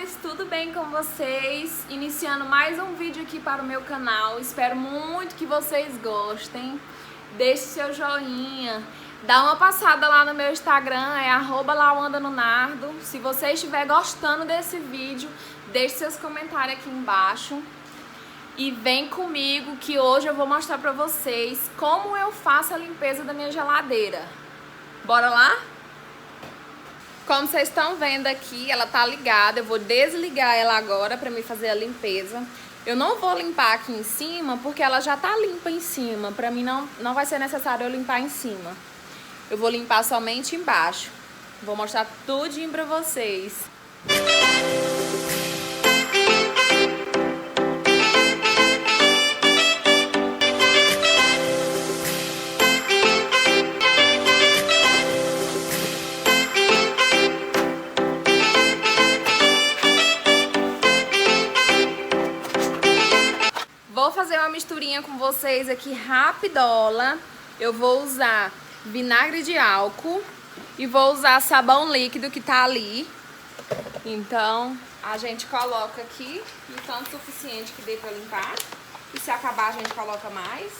paz, tudo bem com vocês? Iniciando mais um vídeo aqui para o meu canal. Espero muito que vocês gostem. Deixe seu joinha, dá uma passada lá no meu Instagram, é @lauandanonardo. Se você estiver gostando desse vídeo, deixe seus comentários aqui embaixo. E vem comigo que hoje eu vou mostrar pra vocês como eu faço a limpeza da minha geladeira. Bora lá? Como vocês estão vendo aqui, ela tá ligada. Eu vou desligar ela agora pra me fazer a limpeza. Eu não vou limpar aqui em cima porque ela já tá limpa em cima. Pra mim não vai ser necessário eu limpar em cima. Eu vou limpar somente embaixo. Vou mostrar tudinho pra vocês. Vou fazer uma misturinha com vocês aqui rapidola. Eu vou usar vinagre de álcool e vou usar sabão líquido que tá ali. Então a gente coloca aqui o tanto suficiente que dê pra limpar. E se acabar a gente coloca mais.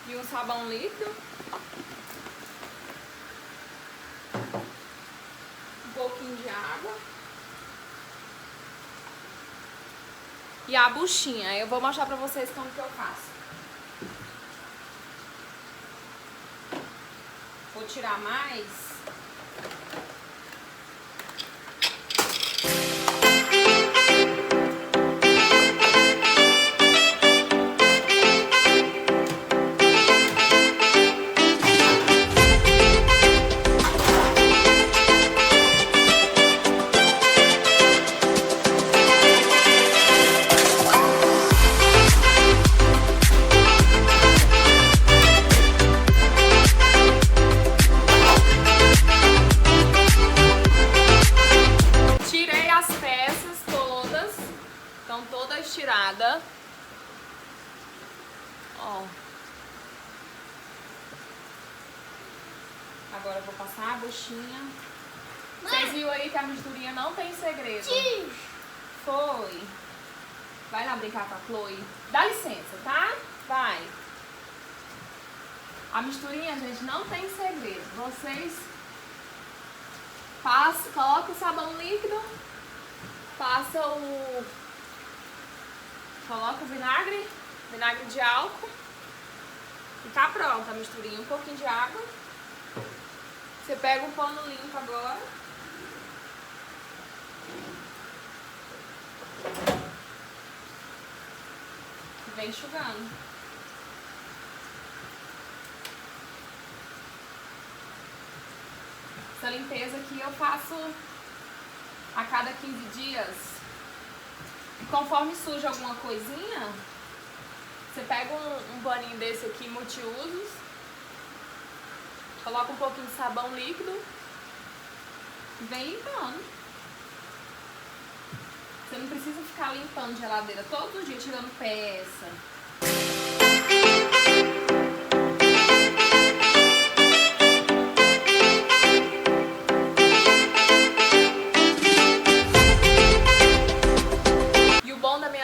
E um sabão líquido. Um pouquinho de água. E a buchinha, eu vou mostrar pra vocês como que eu faço. Vou tirar mais. Tirada. Ó. Agora eu vou passar a buchinha. Vocês viram aí que a misturinha não tem segredo? Sim. Foi. Vai lá brincar com a Chloe. Dá licença, tá? Vai. A misturinha, gente, não tem segredo. Vocês colocam o sabão líquido, coloca o vinagre de álcool e tá pronta a misturinha. Um pouquinho de água. Você pega um pano limpo agora. E vem enxugando. Essa limpeza aqui eu faço a cada 15 dias. Conforme suja alguma coisinha, você pega um paninho desse aqui, multiusos, coloca um pouquinho de sabão líquido e vem limpando. Você não precisa ficar limpando geladeira todos os dias, tirando peça.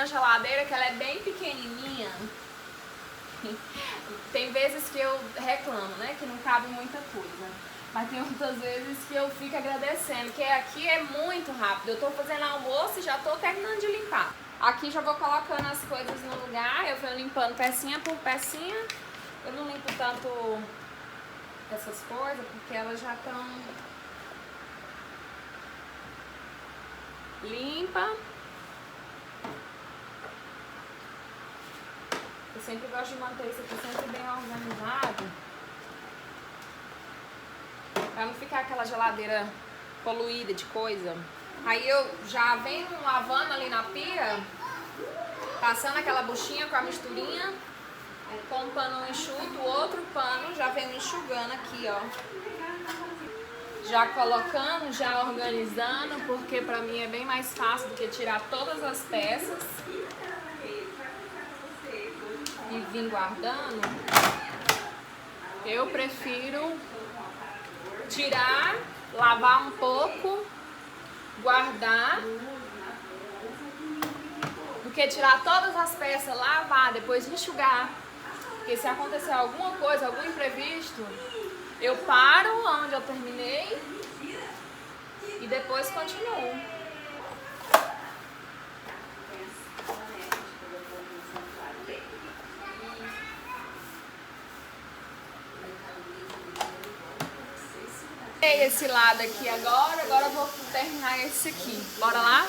Geladeira que ela é bem pequenininha. Tem vezes que eu reclamo, né, que não cabe muita coisa, mas tem outras vezes que eu fico agradecendo, que aqui é muito rápido. Eu tô fazendo almoço e já tô terminando de limpar. Aqui já vou colocando as coisas no lugar, eu vou limpando pecinha por pecinha. Eu não limpo tanto essas coisas porque elas já estão limpas. Eu sempre gosto de manter isso aqui sempre bem organizado, pra não ficar aquela geladeira poluída de coisa. Aí eu já venho lavando ali na pia, passando aquela buchinha com a misturinha, com um pano enxuto, o outro pano já venho enxugando aqui, ó. Já colocando, já organizando, porque pra mim é bem mais fácil do que tirar todas as peças e vim guardando. Eu prefiro tirar, lavar um pouco, guardar do que tirar todas as peças, lavar, depois enxugar. Porque se acontecer alguma coisa, algum imprevisto, eu paro onde eu terminei e depois continuo. Esse lado aqui agora eu vou terminar esse aqui. Bora lá?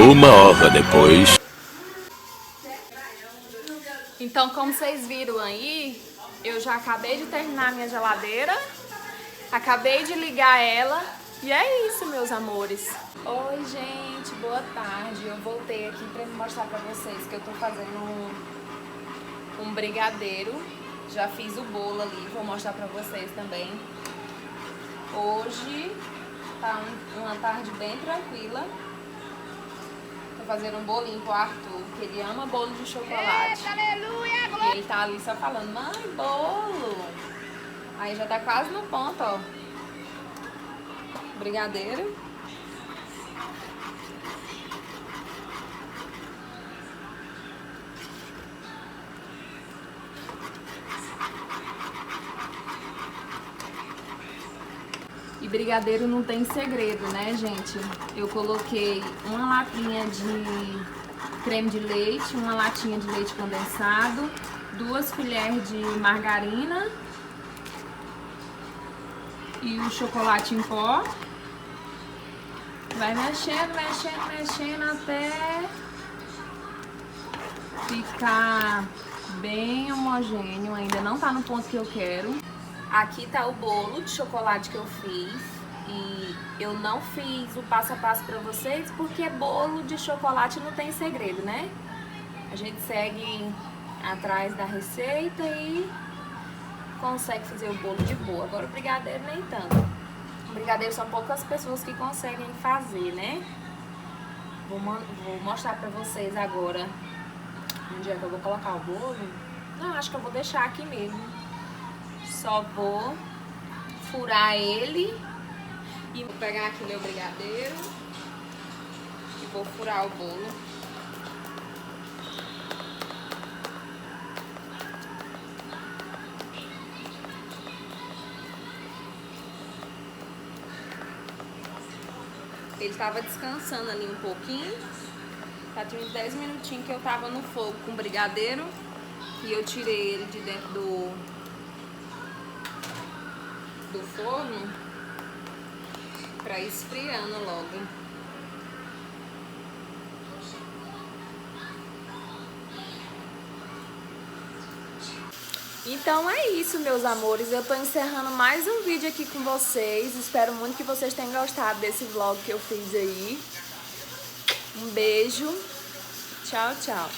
1 hora depois. Então, como vocês viram aí, eu já acabei de terminar minha geladeira, acabei de ligar ela e é isso, meus amores. Oi, gente, boa tarde. Eu voltei aqui pra mostrar pra vocês que eu tô fazendo um brigadeiro. Já fiz o bolo ali, vou mostrar pra vocês também. Hoje tá uma tarde bem tranquila. Tô fazendo um bolinho pro Arthur, que ele ama bolo de chocolate. Eita, aleluia, glória. E ele tá ali só falando, mãe, bolo. Aí já tá quase no ponto, ó. Brigadeiro. E brigadeiro não tem segredo, né, gente? Eu coloquei uma latinha de creme de leite, uma latinha de leite condensado, 2 colheres de margarina e o chocolate em pó. Vai mexendo, mexendo, mexendo até ficar bem homogêneo. Ainda não tá no ponto que eu quero. Aqui tá o bolo de chocolate que eu fiz e eu não fiz o passo a passo pra vocês porque bolo de chocolate não tem segredo, né? A gente segue atrás da receita e consegue fazer o bolo de boa. Agora o brigadeiro nem tanto. O brigadeiro são poucas pessoas que conseguem fazer, né? Vou mostrar pra vocês agora onde é que eu vou colocar o bolo. Não, acho que eu vou deixar aqui mesmo. Só vou furar ele e vou pegar aqui meu brigadeiro e vou furar o bolo. Ele tava descansando ali um pouquinho. Tá de 10 minutinhos que eu tava no fogo com o brigadeiro e eu tirei ele de dentro do forno pra ir esfriando logo. Então é isso, meus amores. Eu tô encerrando mais um vídeo aqui com vocês. Espero muito que vocês tenham gostado desse vlog que eu fiz aí. Um beijo. Tchau, tchau.